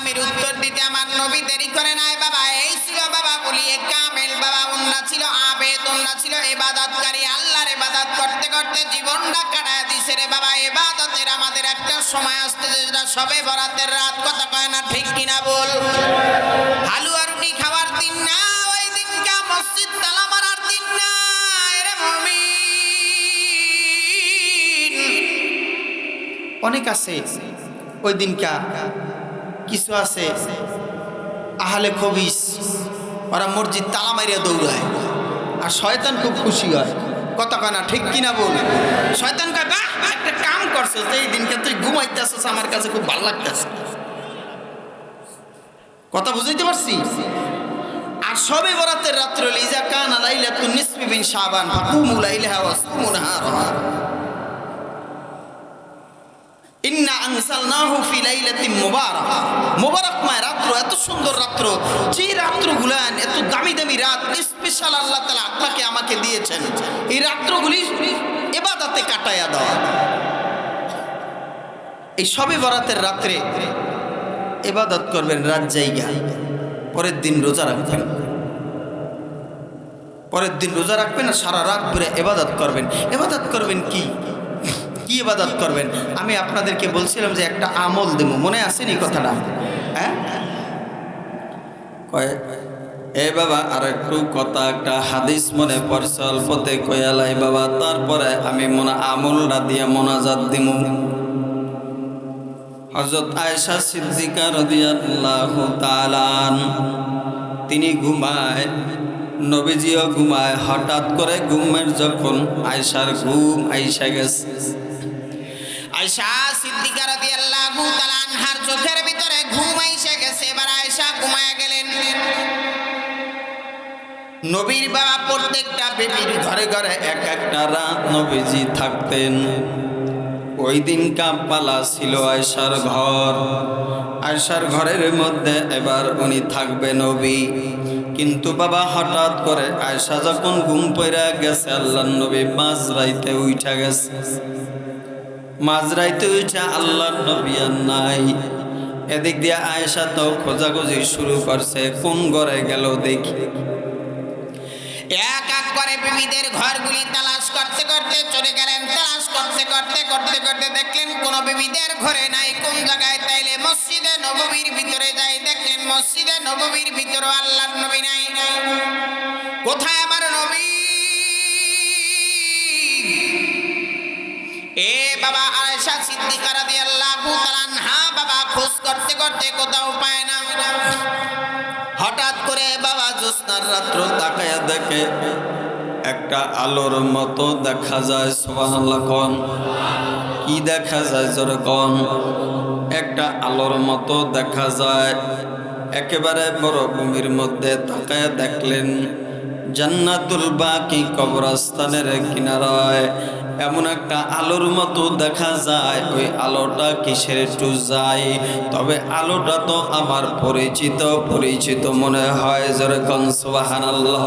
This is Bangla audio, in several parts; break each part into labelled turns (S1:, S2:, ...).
S1: সালামের উত্তর দিতে আমার নবী দেরি করে নাই বাবা। এই ছিল বাবা বলিয়ে কামেল বাবা। উন্না ছিল আবেদ, উন্না ছিল ইবাদতকারী। আল্লাহর ইবাদত করতে করতে জীবনটা কাটায় দিছে রে বাবা। ইবাদতের আমাদের একটা সময় আসতেছে যেটা সবে বরাতের রাত, কথা কয় না ঠিক কিনা বল? হালুয়া রুটি খাওয়ার দিন না, ওই দিনটা মসজিদ তালা মারার দিন না রে মুমিন। অনেক আছে ওই দিনকা, কিছু আছে আহলে খবিস, ওরা মসজিদ তালা মারিয়া দৌড়ায় আর শয়তান খুব খুশি হয়, কথা কয় না ঠিক কিনা বল? শয়তান কয় বাহ একটা কাম করছো, এই দিনকে তুই ঘুমাইতে আসছিস, আমার কাছে খুব ভালো লাগতেছে। কথা বুঝাইতে পারছি? আর সবে বরাতের রাত্র লিজা কান লাইলাতুন নিসফি মিন শাবান ফাকুমু লাইলাহা ওয়া সুমু নাহারাহা ইন্না আনসালনাহু ফি লাইলাতিন মুবারাকা। মুবারাকময় রাত্র, এত সুন্দর রাত্র, যে রাত্রগুলান এত দামি দামি রাত স্পেশাল আল্লাহ তাআলা আপনাকে আমাকে দিয়েছেন, এই রাত্রগুলি ইবাদতে কাটায়া দাও। এই সবে বরাতের রাত্রে ইবাদত করবেন রাত জায়গা, পরের দিন রোজা রাখবেন, পরের দিন রোজা রাখবেন আর সারা রাত ধরে ইবাদত করবেন। ইবাদত করবেন কি কি ইবাদত করবেন? আমি আপনাদেরকে বলছিলাম যে একটা আমল দেব, মনে আসেনি কথাটা? হ্যাঁ কয় এ বাবা আর একটু কথা, একটা হাদিস মনে পড়ছে অল্পতে কয়ালাই বাবা, তারপরে আমি আমলটা দিয়ে মোনাজাত দিমু। হযরত আয়েশা সিদ্দিকা রাদিয়াল্লাহু তাআলা তিনি ঘুমায়, নবীজিও ঘুমায়। হঠাৎ করে ঘুমের যখন আয়েশার ঘুম আইসা গেছে, আয়েশা সিদ্দিকা রাদিয়াল্লাহু তাআলা আনহার চোখের ভিতরে ঘুম আইসা গেছে। এবার আয়েশা ঘুমায় গেলেন। নবীর বাবা প্রত্যেকটা বেবির ঘরে ঘরে এক একটা রাত নবীজি থাকতেন। ওই দিন কাপালা ছিল আয়েশার ঘর, আয়েশার ঘরের মধ্যে এবার উনি থাকবে নবী। কিন্তু বাবা হঠাৎ করে আয়েশা যখন ঘুম পড়ে গেছে, আল্লাহর নবী মাঝরাইতে উঠা গেছে। মাঝরাইতে উঠা আল্লাহর নবী আর নাই। এদিক দিয়ে আয়েশা তো খোঁজাখুঁজি শুরু করছে, কোন ঘরে গেল দেখি। এক এক করে বিবিদের ঘরগুলি তালাশ করতে করতে চলে গেলেন। তালাশ করতে করতে করতে করতে দেখলেন কোন বিবিদের ঘরে নাই। কোন জায়গায়? তাইলে মসজিদে নববীর ভিতরে যাই, দেখলেন মসজিদে নববীর ভিতরে আল্লাহর নবী নাই। কোথায় আমার নবী? এ বাবা আয়েশা সিদ্দিকা রাদিয়াল্লাহু তাআলা আনহা বাবা খোঁজ করতে করতে কোথাও পায় না। হঠাৎ করে বাবা জ্যোৎস্নার রাত্র তাকায়া দেখে একটা আলোর মতো দেখা যায়। সুবহানাল্লাহ কোন কি দেখা যায়? জোরে কোন। একটা আলোর মতো দেখা যায়। একেবারে মরুভূমির মধ্যে তাকায়া দেখলেন জান্নাতুল বাকি কবরস্থানের কিনারায় এমন একটা আলোর মতো দেখা যায়। ওই আলোটা কিসের একটু যায়, তবে আলোটা তো আমার পরিচিত পরিচিত মনে হয়। যেরকম সুবহানাল্লাহ।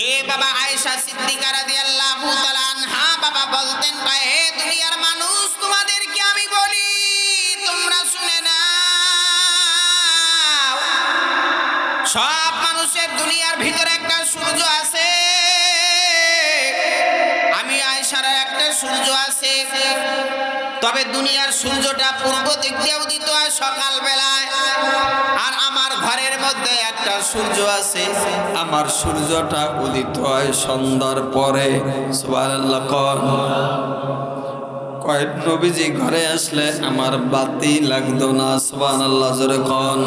S1: এ বাবা আয়েশা সিদ্দিকা রাদিয়াল্লাহু তাআলা আনহা বাবা বলতেন, হে দুনিয়ার মানুষ, তোমাদেরকে আমি বলি, তোমরা শুনে নাও। সব মানুষের দুনিয়ার ভিতরে একটা সূর্য আছে, আমি আয়েশার একটা সূর্য আছে। তবে দুনিয়ার সূর্যটা পূর্ব দিক দিয়ে উদিত হয় সকাল বেলায়, আর আমার ঘরের মধ্যে একটা সূর্য আছে, আমার সূর্যটা উদিত হয় সন্ধ্যার পরে। সুবহানাল্লাহ। কয়েক নবীজি ঘরে আসলে আমার বাতি লাগতো না। সুবহানাল্লাহ জোরে কোন।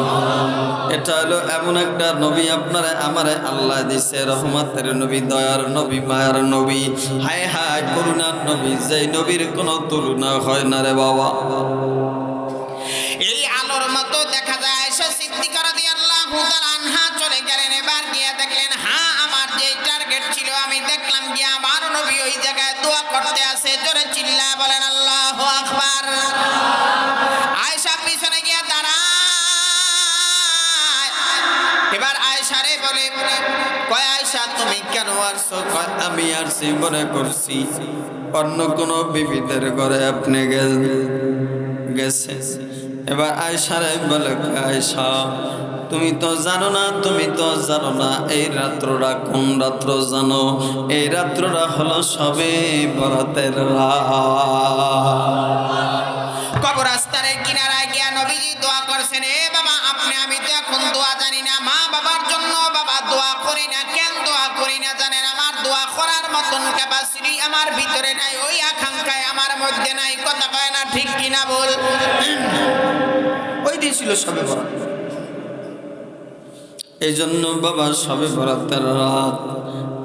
S1: এটা হলো এমন একটা নবী আপনারে আমারে আল্লাহ দিছে, রহমতের নবী, দয়ার নবী, মায়ার নবী, হায় হায় করুণার নবী, যেই নবীর কোনো তুলনা হয় না রে বাবা। এই আলোর মতো দেখা যায়। আয়েশা সিদ্দিকা রাদিয়াল্লাহু তাআলা আনহা চলে গেলেন। এবার গিয়ে দেখলেন আমার যে টার্গেট ছিল, আমি দেখলাম গিয়ে আমার নবী ওই জায়গায় দোয়া করতে আছে। জোরে চিল্লা বলেন আল্লাহু আকবার। আয়েশা পিছনে গিয়ে দাঁড়ায়। এবার আয়েশারে বলে, কয় আয়েশা তুমি কেন আসছো? কয় আমি আসছি মনে করছি অন্য কোনো বিবিদের ঘরে আপনি গেছে। এবার আয়েশারে বলে, আয়েশা তুমি তো জানো না এই রাত্রটা কোন রাত্র জানো? এই রাত্রটা হলো সবে বরাতের রাত। কবরস্থানের কিনারায় গিয়া নবীজি দোয়া করছেন, এ বাবা আপনি আমি তো এখন দোয়া জানি না, মা বাবার জন্য বাবা দোয়া করি না। কেন দোয়া করি না জানেন? আমার দোয়া করার মতন ক্যাপাসিটি আমার ভিতরে নাই, ওই আকাঙ্ক্ষায় আমার মধ্যে নাই। কথা কয় না ঠিক কিনা বল? ওই দিন ছিল সবে বরাত। এই জন্য বাবা সবে বরাতের রাত,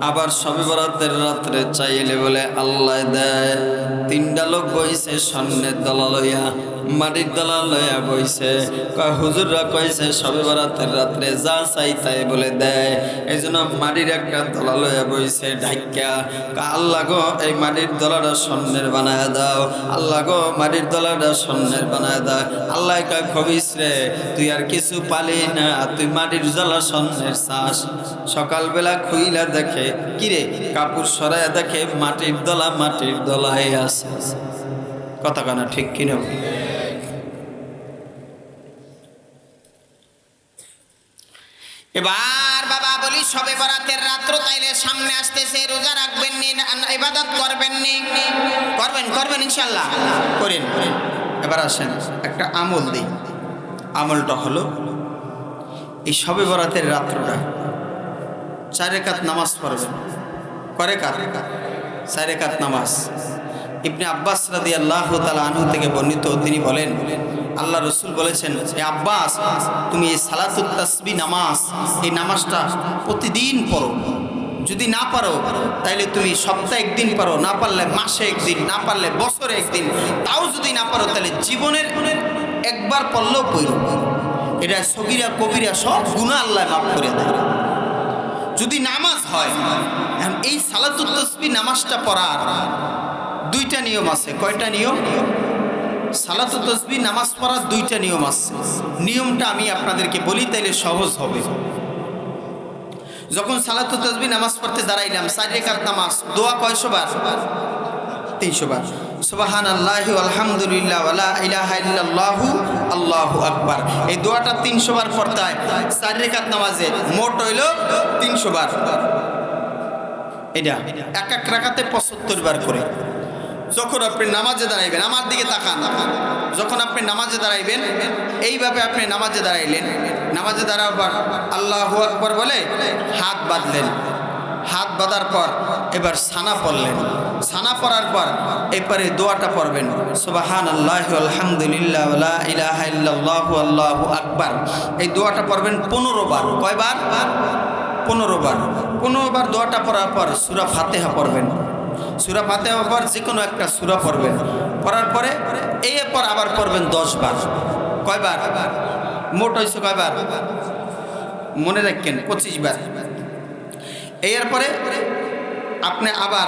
S1: আবার সবে বরাতের রাত্রে চাইলে বলে আল্লাহ দেয়। তিনটা লোক বইছে স্বর্ণের দলা লইয়া, মাটির দলা লইয়া বইছে। হুজুররা কইছে সবে বরাতের রাত্রে যা চাই তাই বলে দেয়। এই জন্য মাটির একটা দলা লইয়া বইছে ঢাইকা। আল্লাহ গো এই মাটির দলাটা স্বর্ণের বানায় দাও, আল্লাহ গো মাটির দলাটা স্বর্ণের বানায় দাও। আল্লাহ কয় খবিস রে, তুই আর কিছু পালি না, তুই মাটির দলা স্বর্ণের চাষ। সকালবেলা খুইলা দেখে, কিরে কাপড় সরাইয়া দেখে মাটির দলায় আছে। কথা কানা ঠিক কিনা? এবার বাবা বলি সবে বরাতের রাত্র তাইলে সামনে আসতেছে, রোজা রাখবেন নি, ইবাদত করবেন নি? করবেন ইনশাআল্লাহ করেন। এবার আসেন একটা আমল দিই। আমলটা হলো এই সবে বরাতের রাত্রটা 4 রাকাত নামাজ পড়বেন। করে কার? 4 রাকাত নামাজ। ইবনে আব্বাস রাদিয়াল্লাহু তাআলা আনহু থেকে বর্ণিত, তিনি বলেন আল্লাহ রসুল বলেছেন, এ আব্বাস তুমি এই সালাতুত তাসবিহ নামাজ, এই নামাজটা প্রতিদিন পড়ো। যদি না পারো তাইলে তুমি সপ্তাহে একদিন পারো, না পারলে মাসে একদিন, না পারলে বছরে একদিন, তাও যদি না পারো তাহলে জীবনের একবার পড়লেও পড়ো। এটা সগীরা কবিরা সব গুনাহ আল্লাহ মাফ করে দেয় যদি নামাজ হয়। এই সালাতুত তাসবিহ নামাজটা পড়ার 2টা নিয়ম আছে। কয়টা নিয়ম? সালাতুত তাসবিহ নামাজ পড়ার 2টা নিয়ম আছে। নিয়মটা আমি আপনাদেরকে বলি তাইলে সহজ হবে। যখন সালাতুত তাসবিহ নামাজ পড়তে দাঁড়াইলাম, 4 রাকাত নামাজ, দোয়া কয়শো বার? 300 বার। সুবহানাল্লাহি আলহামদুলিল্লাহ ওয়ালা ইলাহা ইল্লাল্লাহু আল্লাহু আকবার। এই দোয়াটা 300 বার পড়তে হয় 4 রাকাত নামাজে। মোট হইল 300 বার। এটা এক এক রাকাতে 75 বার করে। যখন আপনি নামাজে দাঁড়াইবেন, আমার দিকে তাকান, যখন আপনি নামাজে দাঁড়াইবেন এইভাবে আপনি নামাজে দাঁড়াইলেন, নামাজে দাঁড়াবার আল্লাহু আকবার বলে হাত বাঁধলেন। হাত বাঁধার পর এবার সানা পড়লেন। সানা পড়ার পর এরপরে দোয়াটা পড়বেন, সুবহানাল্লাহি আলহামদুলিল্লাহ ওয়ালা ইলাহা ইল্লাল্লাহু আল্লাহু আকবার। এই দোয়াটা পড়বেন 15 বার। কয়বার? 15 বার। 15 বার দোয়াটা পড়ার পর সূরা ফাতিহা পড়বেন। সূরা ফাতিহার পর যে কোনো একটা সূরা পড়বেন। পড়ার পরে এরপর আবার পড়বেন 10 বার। কয়বার? মোট হয়েছে কয়বার? মনে রাখেন 25 বার। এরপরে আপনি আবার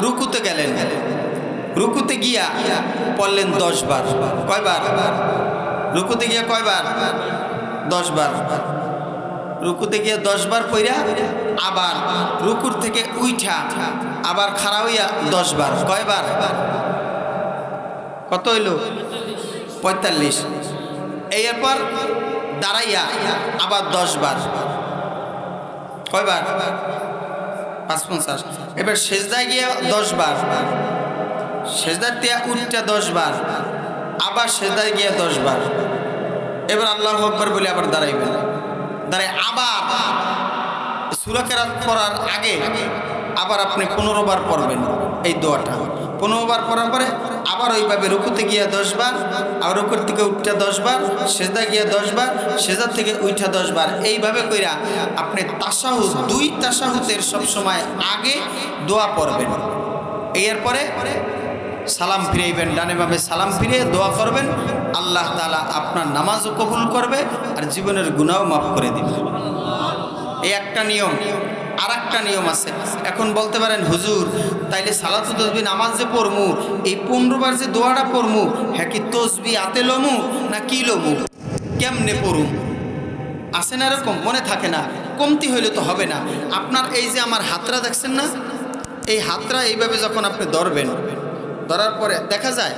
S1: রুকুতে গেলেন, রুকুতে গিয়া পড়লেন 10 বার। কয়বার? রুকুতে গিয়া কয়বার? 10 বার। রুকুতে গিয়ে 10 বার পইরা আবার রুকুর থেকে উইঠা আবার খাড়া হইয়া 10 বার। কয়বার? কত হইল? 45। এরপর দাঁড়াইয়া আবার 10 বার। কয়বার? 55। এবার সেজদায় গিয়ে 10 বার, সেজদার দিয়া উঠটা 10 বার, আবার সেজদায় গিয়ে 10 বার। এবার আল্লাহু আকবার বলে আবার দাঁড়াইবেন। দাঁড়ায় আবার সূরা কেরাত পড়ার আগে আবার আপনি 15 বার পড়বেন এই দোয়াটা। 15 বার পড়ার পরে আবার ওইভাবে রুকুতে গিয়ে 10 বার, আর রুকুর থেকে উঠটা 10 বার, সেজদা গিয়ে 10 বার, সেজদার থেকে উঠা 10 বার। এইভাবে কইরা আপনি তাশাহুদ, 2 তাশাহুদের সবসময় আগে দোয়া পড়বেন। এরপরে সালাম ফিরাইবেন, ডানে বামে সালাম ফিরে দোয়া করবেন। আল্লাহ তাআলা আপনার নামাজও কবুল করবে আর জীবনের গুনাহও মাফ করে দিবে। এই একটা নিয়ম। আর একটা নিয়ম আছে। এখন বলতে পারেন হুজুর তাইলে সালাতুত তাসবিহ নামাজ যে পড়মু, এই 15 বার যে দোয়াটা পড়মু, হ্যাঁ কি তসবিহ হাতে লমু না কি লমু, কেমনে পড়ুম? আসে না এরকম? মনে থাকে না, কমতি হইলে তো হবে না। আপনার এই যে আমার হাতটা দেখছেন না, এই হাতটা এইভাবে যখন আপনি ধরবেন, ধরার পরে দেখা যায়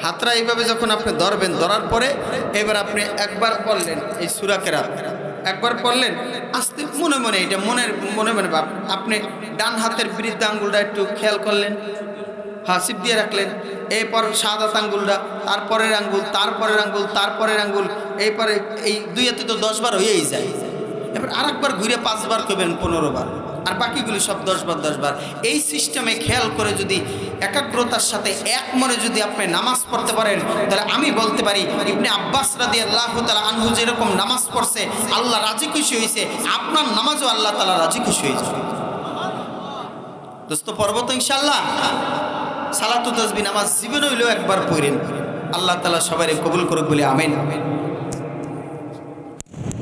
S1: হাতটা এইভাবে যখন আপনি ধরবেন, ধরার পরে এবার আপনি একবার পড়লেন এই সূরা কেরাত, একবার পড়লেন আস্তে মনে মনে, এটা মনে মনে ভাব, আপনি ডান হাতের বৃদ্ধ আঙ্গুলটা একটু খেয়াল করলেন, হাসিব দিয়ে রাখলেন, এরপর শাহাদাত আঙ্গুলটা, তারপরের আঙ্গুল, তারপরের আঙ্গুল, তারপরের আঙ্গুল, এরপরে এই দুই হাতে তো 10 বার হয়েই যায়। এবার আরেকবার ঘুরে 5 বার করবেন, 15 বার, আর বাকিগুলি সব 10 বার 10 বার। এই সিস্টেমে খেয়াল করে যদি একাগ্রতার সাথে এক মনে যদি আপনি নামাজ পড়তে পারেন, তাহলে আমি বলতে পারি ইবনে আব্বাস রাদিয়াল্লাহু তাআলা আনহু যেরকম নামাজ পড়ছে আল্লাহ রাজি খুশি হয়েছে, আপনার নামাজও আল্লাহ তাআলা রাজি খুশি হয়েছে। দোস্ত পড়ব তো ইনশাআল্লাহ। সালাতু তাসবিহ নামাজ জীবনে হইলেও একবার পড়েন, আল্লাহ তাআলা সবাইকে কবুল করুক বলে আমিন।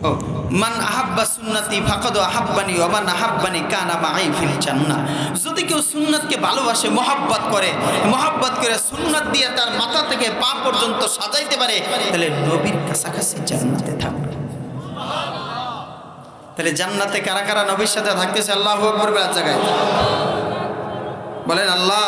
S1: ও মান আহাব্বা সুন্নতি ফাকাদ আহাব্বানি ওয়া মান আহাব্বানি কানা মাই ফিল জান্নাহ। যদি কেউ সুন্নতকে ভালোবাসে, মহব্বত করে সুন্নত দিয়ে তার মাথা থেকে পা পর্যন্ত সাজাইতে পারে, তাহলে নবীর কাছাকাছি জান্নাতে থাকবে। তাহলে জান্নাতে কারা কারা নবীর সাথে থাকতেছে? আল্লাহু আকবার। জায়গায় বলেন আল্লাহ।